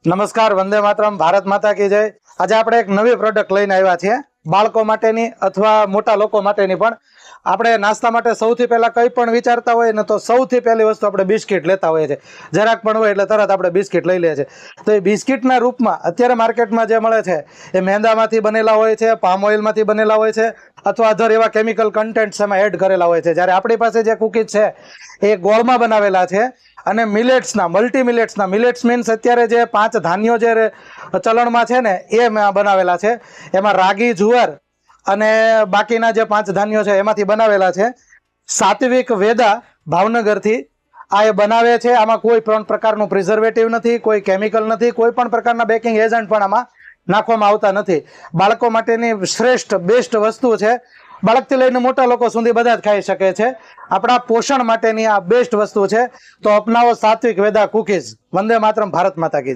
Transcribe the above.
નમસ્કાર, વંદે માતરમ, ભારત માતા કી જય। આજે આપણે એક નવી પ્રોડક્ટ લઈને આવ્યા છીએ, બાળકો માટેની અથવા મોટા લોકો માટેની પણ। આપણે નાસ્તા માટે સૌથી પહેલા કંઈ પણ વિચારતા હોય ને તો સૌથી પહેલી વસ્તુ આપણે બિસ્કિટ લેતા હોઈએ છીએ। જરાક પણ હોય એટલે તરત આપણે બિસ્કિટ લઈ લઈએ છીએ। તો એ બિસ્કિટના રૂપમાં અત્યારે માર્કેટમાં જે મળે છે એ મેંદામાંથી બનેલા હોય છે, પામ ઓઇલમાંથી બનેલા હોય છે અથવા અધર એવા કેમિકલ કન્ટેન્ટ્સ એમાં એડ કરેલા હોય છે। જ્યારે આપણી પાસે જે કુકીઝ છે એ ગોળમાં બનાવેલા છે અને મિલેટ્સના, મલ્ટી મિલેટ્સના, મિલેટ્સ મીન્સ અત્યારે જે 5 ધાન્યો જે ચલણમાં છે ને એ બનાવેલા છે। એમાં રાગી, જુવાર અને બાકીના જે 5 ધાન્યો છે એમાંથી બનાવેલા છે। સાત્વિક વેદા ભાવનગરથી આ એ બનાવે છે। આમાં કોઈ પણ પ્રકારનું પ્રિઝર્વેટિવ નથી, કોઈ કેમિકલ નથી, કોઈ પણ પ્રકારના બેકિંગ એજન્ટ પણ આમાં નાખવામાં આવતા નથી। બાળકો માટેની શ્રેષ્ઠ બેસ્ટ વસ્તુ છે। બાળકથી લઈને મોટા લોકો સુધી બધા જ ખાઈ શકે છે। આપણા પોષણ માટેની આ બેસ્ટ વસ્તુ છે। તો અપનાવો સાત્વિક વેદા કુકીઝ। વંદે માતરમ, ભારત માતા કી જય।